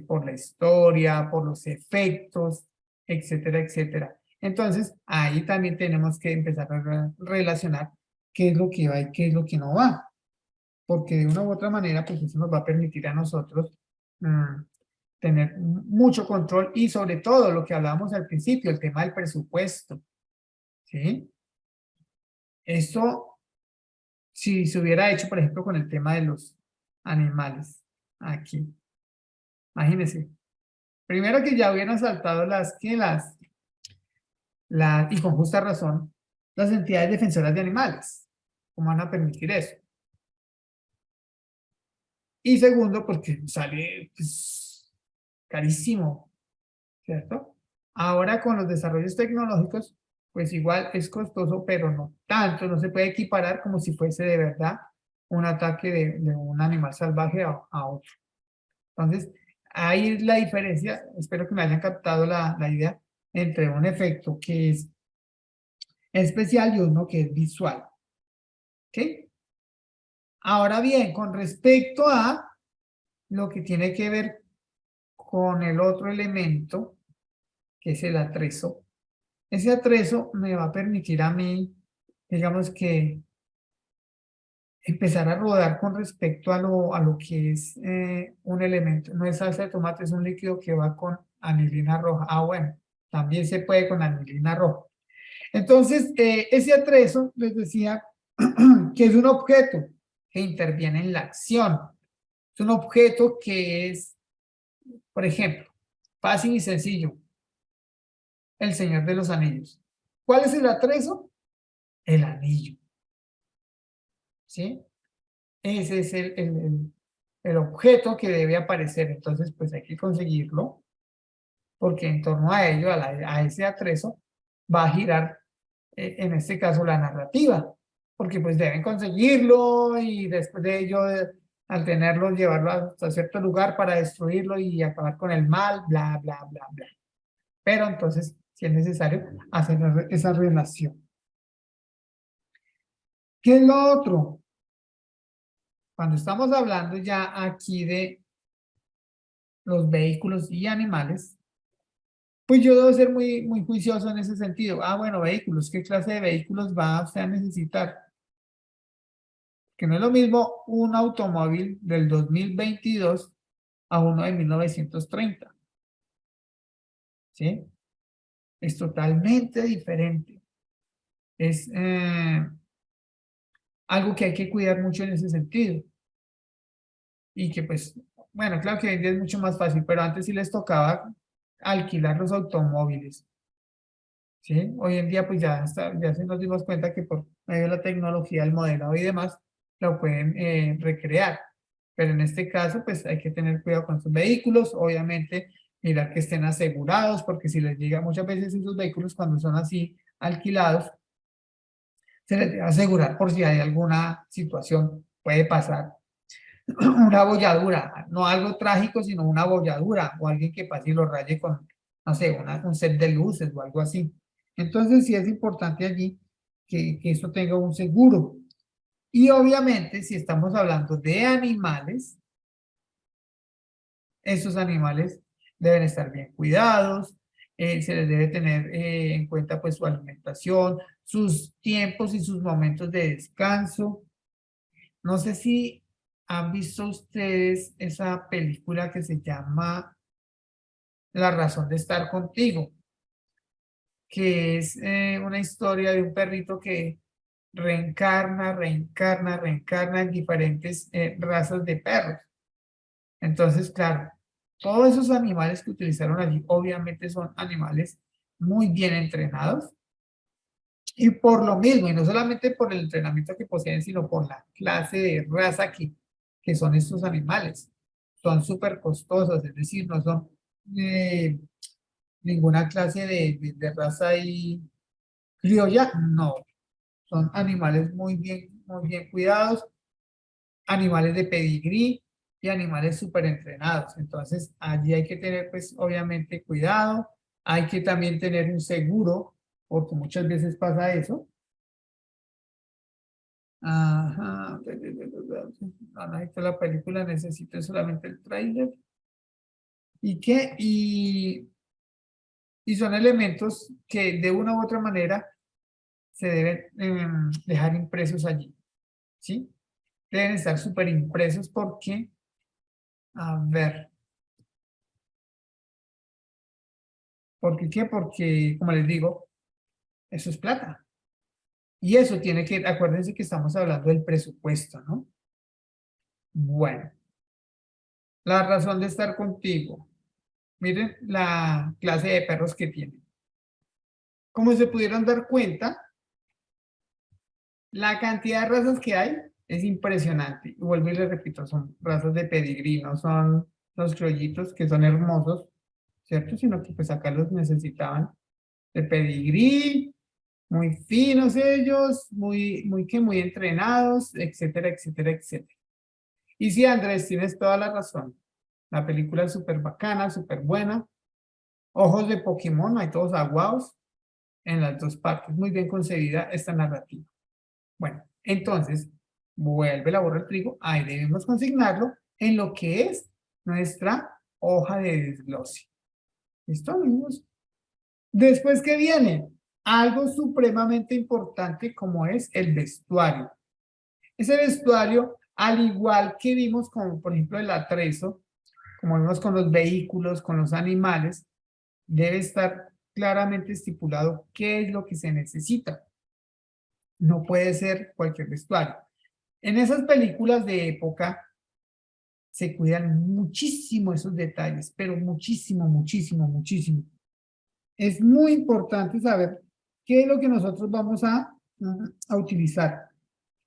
por la historia, por los efectos, etcétera, etcétera. Entonces, ahí también tenemos que empezar a relacionar qué es lo que va y qué es lo que no va, porque de una u otra manera, pues eso nos va a permitir a nosotros tener mucho control y sobre todo lo que hablábamos al principio, el tema del presupuesto, ¿sí? Esto, si se hubiera hecho, por ejemplo, con el tema de los animales, aquí, imagínense, primero que ya hubieran saltado y con justa razón, las entidades defensoras de animales, ¿cómo van a permitir eso? Y segundo, porque sale pues, carísimo, ¿cierto? Ahora con los desarrollos tecnológicos, pues igual es costoso, pero no tanto, no se puede equiparar como si fuese de verdad un ataque de un animal salvaje a otro. Entonces, ahí es la diferencia, espero que me hayan captado la idea entre un efecto que es especial y uno que es visual. ¿Ok? Ahora bien, con respecto a lo que tiene que ver con el otro elemento, que es el atrezo, ese atrezo me va a permitir a mí, digamos que, empezar a rodar con respecto a lo que es un elemento. No es salsa de tomate, es un líquido que va con anilina roja. Ah, bueno, también se puede con anilina roja. Entonces, ese atrezo, les decía, que es un objeto que interviene en la acción. Es un objeto que es, por ejemplo, fácil y sencillo, el Señor de los Anillos. ¿Cuál es el atrezo? El anillo. ¿Sí? Ese es el objeto que debe aparecer. Entonces, pues hay que conseguirlo, porque en torno a ello, a ese atrezo, va a girar, en este caso, la narrativa, porque pues deben conseguirlo y después de ello, al tenerlo, llevarlo hasta cierto lugar para destruirlo y acabar con el mal, bla, bla, bla, bla. Pero entonces, si es necesario, hacer esa relación. ¿Qué es lo otro? Cuando estamos hablando ya aquí de los vehículos y animales, pues yo debo ser muy juicioso en ese sentido. Ah, bueno, vehículos, ¿qué clase de vehículos va usted a necesitar? Que no es lo mismo un automóvil del 2022 a uno de 1930. ¿Sí? Es totalmente diferente. Es algo que hay que cuidar mucho en ese sentido. Y que pues, bueno, claro que hoy en día es mucho más fácil, pero antes sí les tocaba alquilar los automóviles. ¿Sí? Hoy en día pues ya se nos dimos cuenta que por medio de la tecnología, el modelado y demás, lo pueden recrear. Pero en este caso pues hay que tener cuidado con sus vehículos, obviamente mirar que estén asegurados, porque si les llega muchas veces esos vehículos cuando son así alquilados, se les debe asegurar por si hay alguna situación, puede pasar una abolladura, no algo trágico, sino una abolladura o alguien que pase y lo raye con, no sé, un set de luces o algo así. Entonces sí es importante allí que esto tenga un seguro. Y obviamente si estamos hablando de animales, esos animales deben estar bien cuidados, se les debe tener en cuenta pues su alimentación, sus tiempos y sus momentos de descanso. No sé si han visto ustedes esa película que se llama La razón de estar contigo, que es una historia de un perrito que reencarna en diferentes razas de perros. Entonces, claro, todos esos animales que utilizaron allí obviamente son animales muy bien entrenados y por lo mismo, y no solamente por el entrenamiento que poseen, sino por la clase de raza que son estos animales. Son súper costosos, es decir, no son eh, ninguna clase de raza ahí criolla, no. Son animales muy bien cuidados, animales de pedigrí y animales súper entrenados. Entonces, allí hay que tener, pues, obviamente, cuidado. Hay que también tener un seguro, porque muchas veces pasa eso. Ajá. No, no necesito la película, necesito solamente el tráiler. ¿Y qué? Y son elementos que de una u otra manera se deben dejar impresos allí, ¿sí? Deben estar súper impresos porque, a ver, ¿por qué? Porque, como les digo, eso es plata. Y eso tiene que, acuérdense que estamos hablando del presupuesto, ¿no? Bueno, la razón de estar contigo. Miren la clase de perros que tienen. Como se pudieron dar cuenta, la cantidad de razas que hay es impresionante. Y vuelvo y les repito, son razas de pedigrí, no son los criollitos que son hermosos, ¿cierto? Sino que pues acá los necesitaban de pedigrí, muy finos ellos, muy entrenados, etcétera, etcétera, etcétera. Y sí, Andrés, tienes toda la razón. La película es súper bacana, súper buena. Ojos de Pokémon, hay todos aguados en las dos partes. Muy bien concebida esta narrativa. Bueno, entonces, vuelve la borra al trigo. Ahí debemos consignarlo en lo que es nuestra hoja de desglose. ¿Listo, amigos? Después, ¿qué viene? Algo supremamente importante como es el vestuario. Ese vestuario, al igual que vimos como por ejemplo el atrezo, como vimos con los vehículos, con los animales, debe estar claramente estipulado qué es lo que se necesita. No puede ser cualquier vestuario. En esas películas de época se cuidan muchísimo esos detalles, pero muchísimo, muchísimo, muchísimo. Es muy importante saber qué es lo que nosotros vamos a utilizar.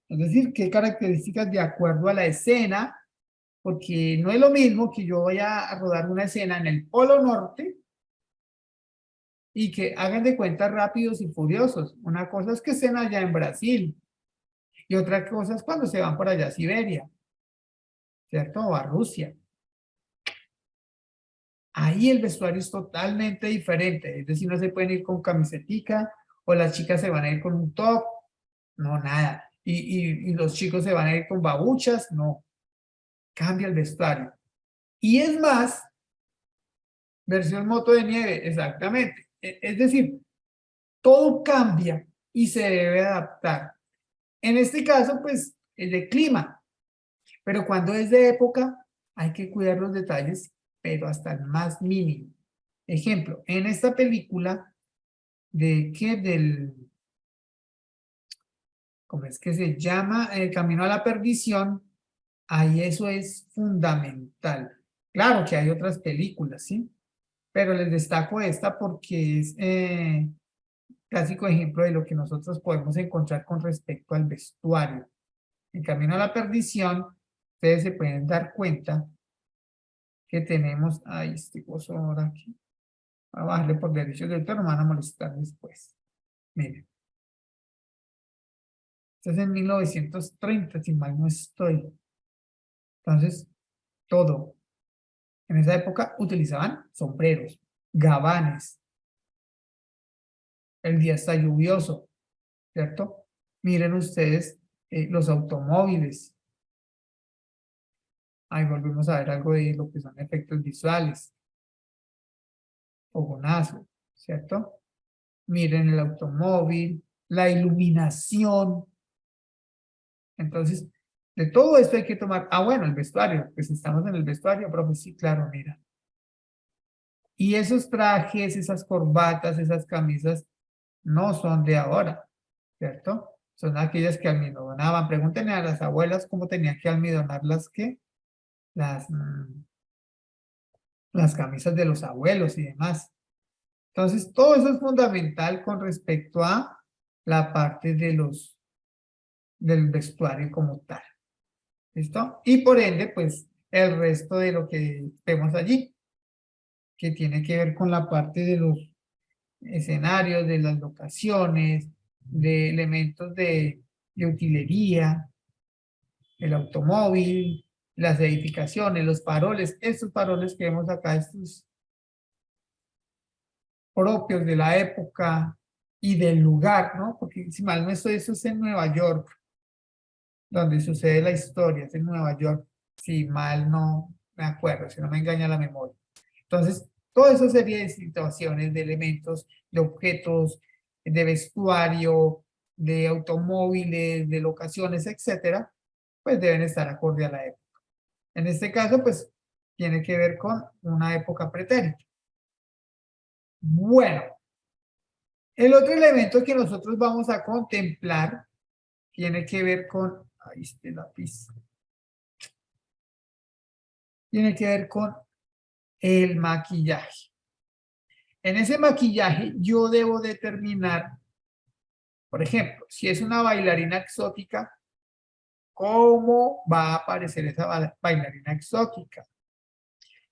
Es decir, qué características de acuerdo a la escena, porque no es lo mismo que yo vaya a rodar una escena en el Polo Norte y que hagan de cuenta Rápidos y Furiosos. Una cosa es que estén allá en Brasil y otra cosa es cuando se van por allá a Siberia, ¿cierto? O a Rusia. Ahí el vestuario es totalmente diferente, es decir, no se pueden ir con camisetica o las chicas se van a ir con un top, no, nada. Y los chicos se van a ir con babuchas, no, cambia el vestuario. Y es más, versión moto de nieve, exactamente. Es decir, todo cambia y se debe adaptar. En este caso, pues, es de clima, pero cuando es de época, hay que cuidar los detalles, pero hasta el más mínimo. Ejemplo, en esta película, de que del, ¿cómo es que se llama? El Camino a la Perdición, ahí eso es fundamental. Claro que hay otras películas, ¿sí? Pero les destaco esta porque es clásico ejemplo de lo que nosotros podemos encontrar con respecto al vestuario. En Camino a la Perdición, ustedes se pueden dar cuenta que tenemos, ay, este coso ahora aquí, a bajarle por derechos de autor, no me van a molestar después. Miren. Esto es en 1930, si mal no estoy. Entonces, todo. En esa época utilizaban sombreros, gabanes. El día está lluvioso, ¿cierto? Miren ustedes los automóviles. Ahí volvemos a ver algo de lo que son efectos visuales. Fogonazo, ¿cierto? Miren el automóvil, la iluminación. Entonces, de todo esto hay que tomar. Ah, bueno, el vestuario. Pues estamos en el vestuario, profe. Sí, claro, mira. Y esos trajes, esas corbatas, esas camisas no son de ahora, ¿cierto? Son aquellas que almidonaban. Pregúntenle a las abuelas cómo tenían que almidonar las, las camisas de los abuelos y demás. Entonces, todo eso es fundamental con respecto a la parte del vestuario como tal. ¿Listo? Y por ende, pues, el resto de lo que vemos allí, que tiene que ver con la parte de los escenarios, de las locaciones, de elementos de utilería, el automóvil, las edificaciones, los faroles, estos faroles que vemos acá, propios de la época y del lugar, ¿no? Porque si mal no estoy, eso es en Nueva York, donde sucede la historia, es en Nueva York, si mal no me acuerdo, si no me engaña la memoria. Entonces, toda esa serie de situaciones, de elementos, de objetos, de vestuario, de automóviles, de locaciones, etcétera, pues deben estar acorde a la época. En este caso, pues, tiene que ver con una época pretérita. Bueno, el otro elemento que nosotros vamos a contemplar tiene que ver con, ahí está el lápiz, tiene que ver con el maquillaje. En ese maquillaje yo debo determinar, por ejemplo, si es una bailarina exótica, cómo va a aparecer esa bailarina exótica.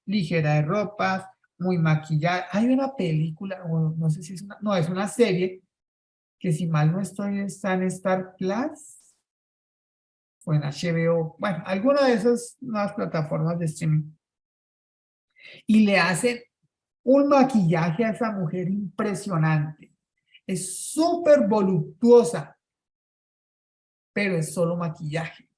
Ligera de ropas, muy maquillada. Hay una película, o no sé si es una, no, es una serie que si mal no estoy está en Star Plus o en HBO, bueno, alguna de esas nuevas plataformas de streaming. Y le hacen un maquillaje a esa mujer impresionante. Es súper voluptuosa, pero es solo maquillaje,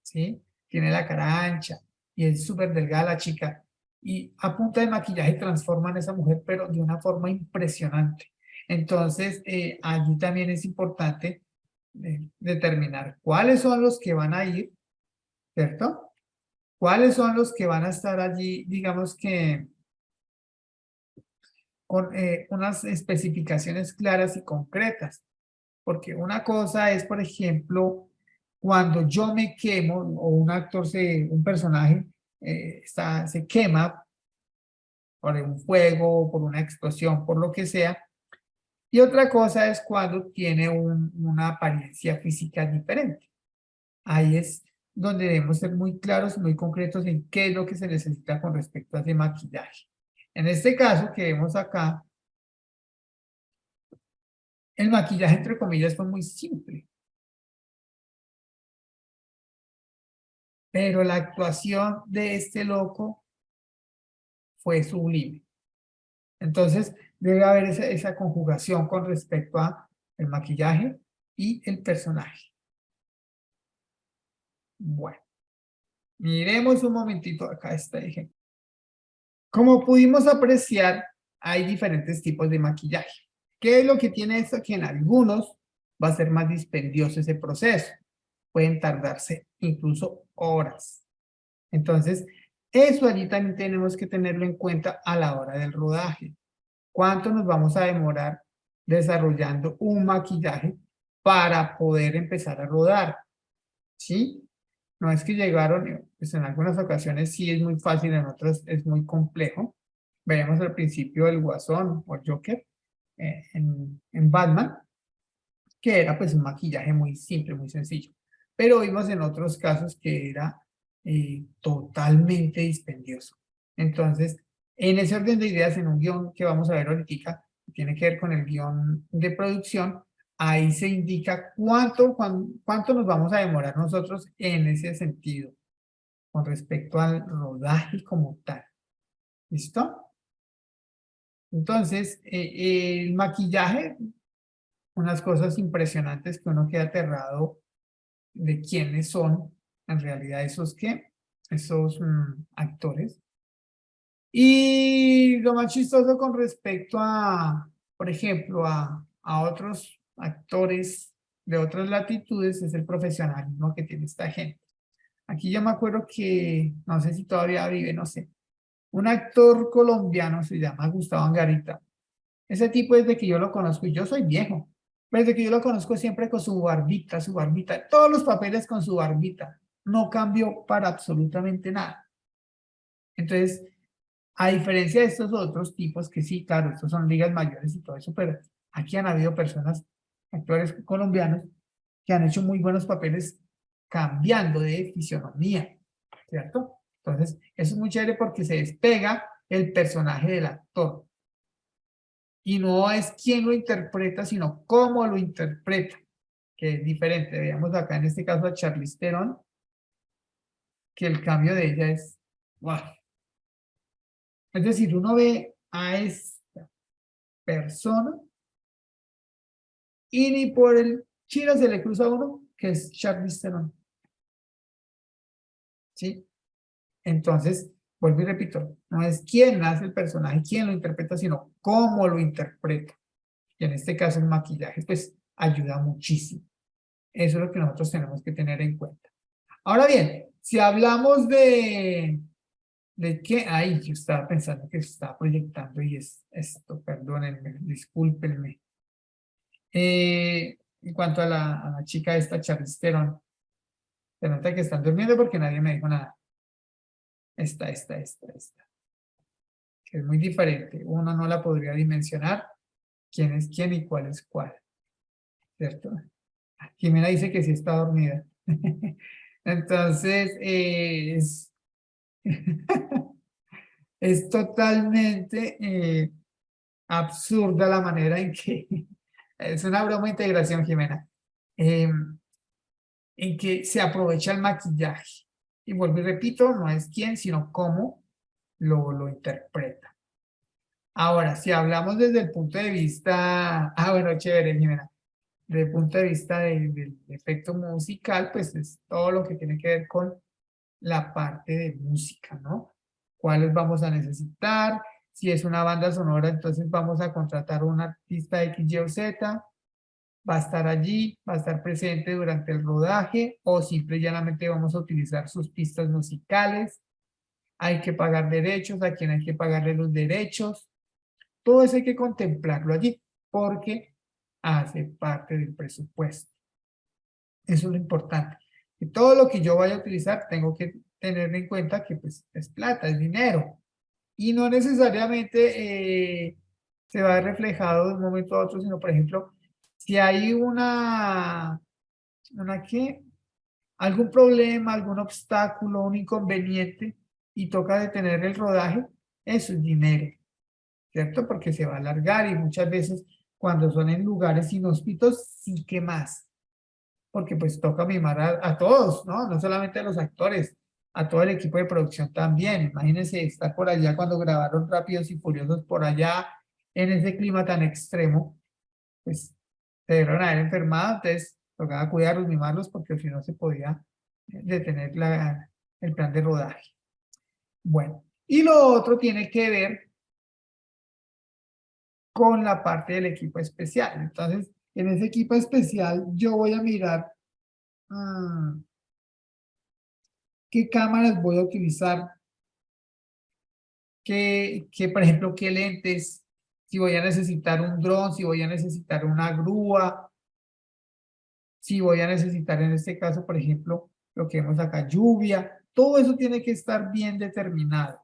¿sí? Tiene la cara ancha y es súper delgada la chica. Y a punta de maquillaje transforman a esa mujer, pero de una forma impresionante. Entonces, allí también es importante determinar cuáles son los que van a ir, ¿cierto? ¿Cuáles son los que van a estar allí, digamos que con unas especificaciones claras y concretas? Porque una cosa es, por ejemplo, cuando yo me quemo o un actor, un personaje se quema por un fuego, por una explosión, por lo que sea. Y otra cosa es cuando tiene una apariencia física diferente. Ahí es donde debemos ser muy claros y muy concretos en qué es lo que se necesita con respecto a ese maquillaje. En este caso que vemos acá, el maquillaje entre comillas fue muy simple, pero la actuación de este loco fue sublime. Entonces, debe haber esa conjugación con respecto a el maquillaje y el personaje. Bueno, miremos un momentito acá este ejemplo. Como pudimos apreciar, hay diferentes tipos de maquillaje. ¿Qué es lo que tiene esto? Que en algunos va a ser más dispendioso ese proceso. Pueden tardarse incluso horas. Entonces, eso allí también tenemos que tenerlo en cuenta a la hora del rodaje. ¿Cuánto nos vamos a demorar desarrollando un maquillaje para poder empezar a rodar? ¿Sí? No es que llegaron, pues en algunas ocasiones sí es muy fácil, en otras es muy complejo. Veamos al principio el Guasón o Joker en Batman, que era pues un maquillaje muy simple, muy sencillo. Pero vimos en otros casos que era totalmente dispendioso. Entonces, en ese orden de ideas, en un guión que vamos a ver ahorita, que tiene que ver con el guión de producción, ahí se indica cuánto nos vamos a demorar nosotros en ese sentido, con respecto al rodaje como tal. ¿Listo? Entonces, el maquillaje, unas cosas impresionantes que uno queda aterrado de quiénes son en realidad esos actores. Y lo más chistoso con respecto a, por ejemplo, a otros actores de otras latitudes es el profesionalismo que tiene esta gente. Aquí yo me acuerdo que, no sé si todavía vive, no sé, un actor colombiano se llama Gustavo Angarita. Ese tipo desde que yo lo conozco, y yo soy viejo, pero desde que yo lo conozco siempre con su barbita, todos los papeles con su barbita, no cambió para absolutamente nada. Entonces, a diferencia de estos otros tipos que sí, claro, estos son ligas mayores y todo eso, pero aquí han habido personas, actores colombianos, que han hecho muy buenos papeles cambiando de fisionomía, ¿cierto? Entonces, eso es muy chévere porque se despega el personaje del actor. Y no es quién lo interpreta, sino cómo lo interpreta, que es diferente. Veamos acá en este caso a Charlize Theron, que el cambio de ella es, wow. Es decir, uno ve a esta persona, y ni por el chino se le cruza uno, que es Charlize Theron. ¿Sí? Entonces, vuelvo y repito, no es quién hace el personaje, quién lo interpreta, sino cómo lo interpreta. Y en este caso el maquillaje, pues, ayuda muchísimo. Eso es lo que nosotros tenemos que tener en cuenta. Ahora bien, si hablamos ¿de qué? Ay, yo estaba pensando que se estaba proyectando y es esto, perdónenme, discúlpenme. En cuanto a la chica esta, Charlize Theron, se nota que están durmiendo porque nadie me dijo nada. Esta, que es muy diferente. Uno no la podría dimensionar quién es quién y cuál es cuál, ¿cierto? Jimena dice que sí está dormida. Entonces, es totalmente absurda la manera en que, es una broma de integración, Jimena, en que se aprovecha el maquillaje. Y vuelvo y repito, no es quién, sino cómo lo interpreta. Ahora, si hablamos desde el punto de vista, bueno, chévere, Jimena, desde el punto de vista del efecto musical, pues es todo lo que tiene que ver con la parte de música, ¿no? ¿Cuáles vamos a necesitar? Si es una banda sonora, entonces vamos a contratar a un artista X, Y o Z, va a estar allí, va a estar presente durante el rodaje, o simple y llanamente vamos a utilizar sus pistas musicales. Hay que pagar derechos, a quien hay que pagarle los derechos. Todo eso hay que contemplarlo allí, porque hace parte del presupuesto. Eso es lo importante. Que todo lo que yo vaya a utilizar, tengo que tener en cuenta que pues es plata, es dinero. Y no necesariamente se va a ver reflejado de un momento a otro, sino, por ejemplo, si hay ¿una qué? Algún problema, algún obstáculo, un inconveniente, y toca detener el rodaje, eso es dinero, ¿cierto? Porque se va a alargar y muchas veces cuando son en lugares inhóspitos, sí que más, porque pues toca mimar a todos, ¿no? No solamente a los actores, a todo el equipo de producción también. Imagínense estar por allá cuando grabaron Rápidos y Furiosos por allá en ese clima tan extremo, pues se debieron haber enfermado, entonces tocaba cuidarlos, mimarlos, porque si no se podía detener el plan de rodaje. Bueno, y lo otro tiene que ver con la parte del equipo especial. Entonces, en ese equipo especial yo voy a mirar qué cámaras voy a utilizar, por ejemplo, qué lentes, si voy a necesitar un dron, si voy a necesitar una grúa, si voy a necesitar en este caso, por ejemplo, lo que vemos acá, lluvia, todo eso tiene que estar bien determinado.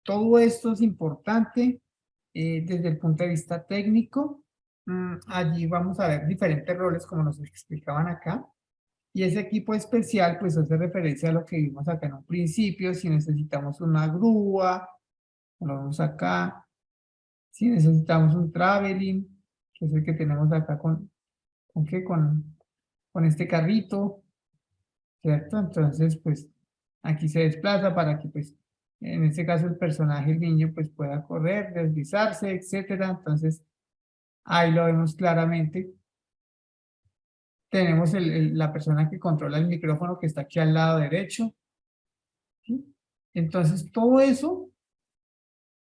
Todo esto es importante desde el punto de vista técnico. Allí vamos a ver diferentes roles como nos explicaban acá. Y ese equipo especial pues hace referencia a lo que vimos acá en un principio, si necesitamos una grúa, lo vemos acá, si necesitamos un traveling, que es el que tenemos acá ¿con qué? Con este carrito, ¿cierto? Entonces pues aquí se desplaza para que pues en este caso el personaje, el niño, pues pueda correr, deslizarse, etcétera. Entonces ahí lo vemos claramente. Tenemos la persona que controla el micrófono que está aquí al lado derecho. ¿Sí? Entonces, todo eso,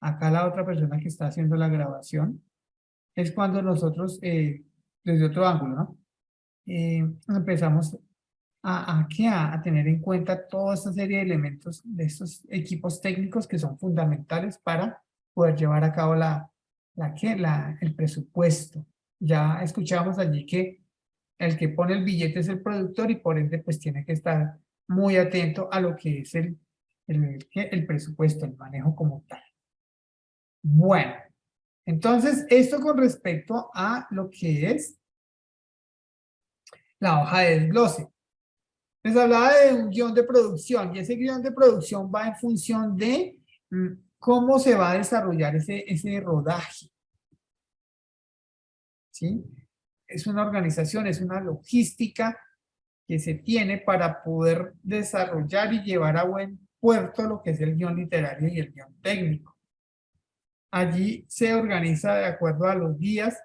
acá la otra persona que está haciendo la grabación, es cuando nosotros, desde otro ángulo, ¿no? Empezamos a tener en cuenta toda esta serie de elementos de estos equipos técnicos que son fundamentales para poder llevar a cabo el presupuesto. Ya escuchamos allí que el que pone el billete es el productor y por ende pues tiene que estar muy atento a lo que es el presupuesto, el manejo como tal. Bueno, entonces esto con respecto a lo que es la hoja de desglose. Les hablaba de un guión de producción y ese guión de producción va en función de cómo se va a desarrollar ese rodaje. ¿Sí? Es una organización, es una logística que se tiene para poder desarrollar y llevar a buen puerto lo que es el guión literario y el guión técnico. allí se organiza de acuerdo a los días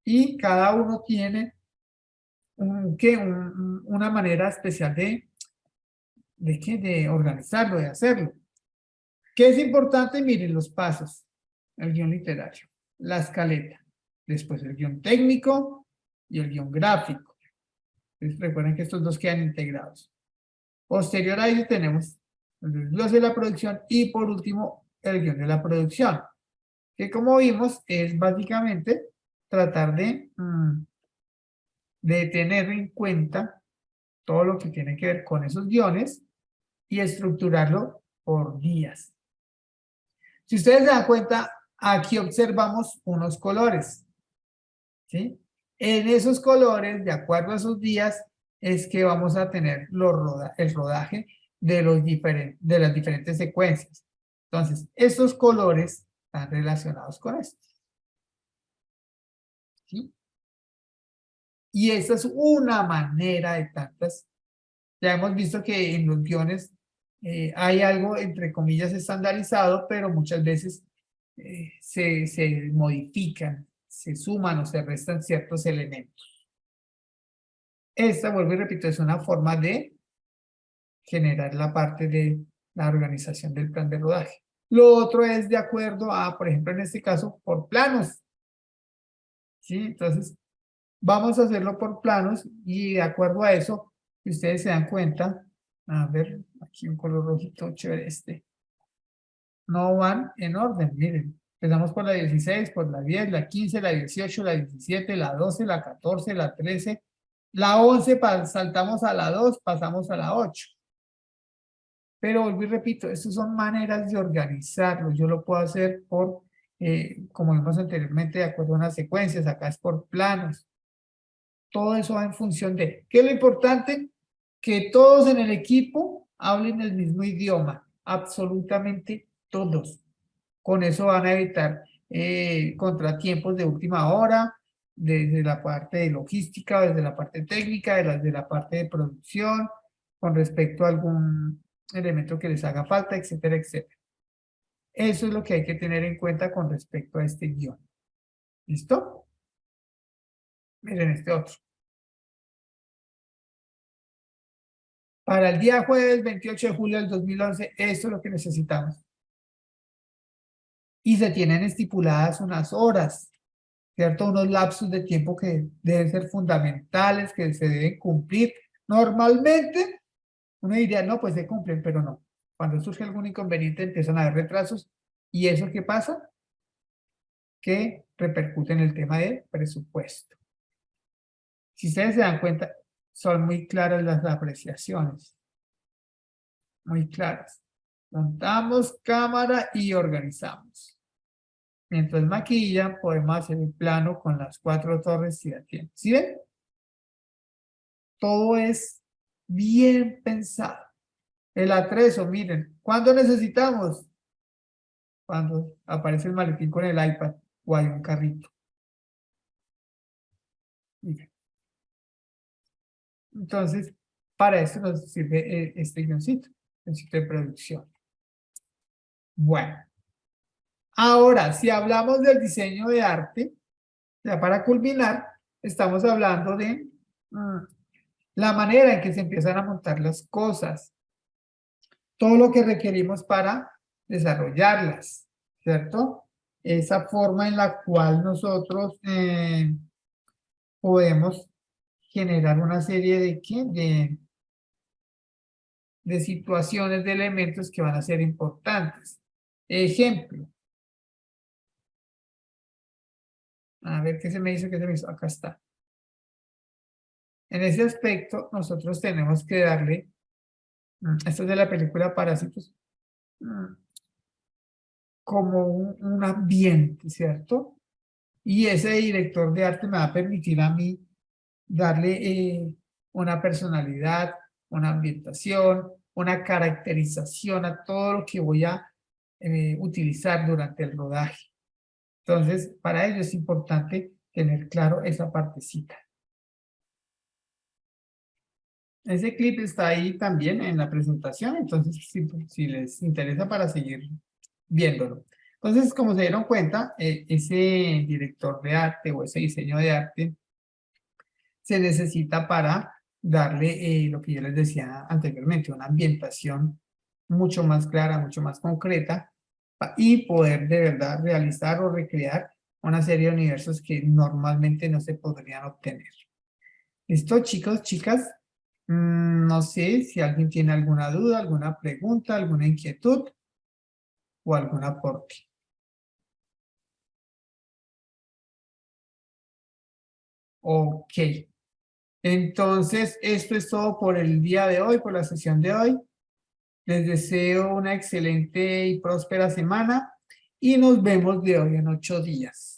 y cada uno tiene una manera especial de organizarlo, de hacerlo. ¿Qué es importante? Miren los pasos. El guión literario, la escaleta, después el guión técnico y el guión gráfico. Entonces, recuerden que estos dos quedan integrados. Posterior a ello tenemos el desglose de la producción y por último el guión de la producción, que como vimos es básicamente tratar de tener en cuenta todo lo que tiene que ver con esos guiones y estructurarlo por días. Si ustedes se dan cuenta, aquí observamos unos colores, ¿sí? En esos colores, de acuerdo a esos días, es que vamos a tener el rodaje de las diferentes secuencias. Entonces, estos colores están relacionados con esto, ¿sí? Y esta es una manera de tantas. Ya hemos visto que en los guiones hay algo, entre comillas, estandarizado, pero muchas veces se modifican, se suman o se restan ciertos elementos. Esta, vuelvo y repito, es una forma de generar la parte de la organización del plan de rodaje. Lo otro es de acuerdo a, por ejemplo, en este caso, por planos. ¿Sí? Entonces, vamos a hacerlo por planos y de acuerdo a eso, si ustedes se dan cuenta, a ver, aquí un color rojito chévere no van en orden, miren. Empezamos por la 16, por la 10, la 15, la 18, la 17, la 12, la 14, la 13, la 11, saltamos a la 2, pasamos a la 8. Pero vuelvo y repito, estas son maneras de organizarlo. Yo lo puedo hacer como vimos anteriormente, de acuerdo a unas secuencias. Acá es por planos. Todo eso va en función de... ¿Qué es lo importante? Que todos en el equipo hablen el mismo idioma. Absolutamente todos. Con eso van a evitar contratiempos de última hora, desde la parte de logística, desde la parte técnica, desde la parte de producción, con respecto a algún elemento que les haga falta, etcétera, etcétera. Eso es lo que hay que tener en cuenta con respecto a este guión. ¿Listo? Miren este otro. Para el día jueves 28 de julio del 2011, esto es lo que necesitamos. Y se tienen estipuladas unas horas, ¿cierto? Unos lapsos de tiempo que deben ser fundamentales, que se deben cumplir. Normalmente, uno diría, no, pues se cumplen, pero no. Cuando surge algún inconveniente empiezan a haber retrasos. ¿Y eso qué pasa? Que repercute en el tema de presupuesto. Si ustedes se dan cuenta, son muy claras las apreciaciones. Muy claras. Montamos cámara y organizamos. Mientras maquillan, podemos hacer el plano con las 4 torres si la tienen. ¿Sí ven? Todo es bien pensado. El atrezo, miren, ¿cuándo necesitamos? Cuando aparece el maletín con el iPad o hay un carrito. Miren. Entonces, para eso nos sirve este guioncito de producción. Bueno, ahora, si hablamos del diseño de arte, ya para culminar, estamos hablando de la manera en que se empiezan a montar las cosas, todo lo que requerimos para desarrollarlas, ¿cierto? Esa forma en la cual nosotros podemos generar una serie de situaciones, de elementos que van a ser importantes. Ejemplo. A ver qué se me hizo, qué se me hizo. Acá está. En ese aspecto, nosotros tenemos que darle, esto es de la película Parásitos, como un ambiente, ¿cierto? Y ese director de arte me va a permitir a mí darle una personalidad, una ambientación, una caracterización a todo lo que voy a utilizar durante el rodaje. Entonces, para ello es importante tener claro esa partecita. Ese clip está ahí también en la presentación, entonces si les interesa para seguir viéndolo. Entonces, como se dieron cuenta, ese director de arte o ese diseño de arte se necesita para darle lo que yo les decía anteriormente, una ambientación mucho más clara, mucho más concreta y poder de verdad realizar o recrear una serie de universos que normalmente no se podrían obtener. ¿Listo, chicos, chicas? No sé si alguien tiene alguna duda, alguna pregunta, alguna inquietud o algún aporte. Ok. Entonces, esto es todo por el día de hoy, por la sesión de hoy. Les deseo una excelente y próspera semana y nos vemos de hoy en 8 días.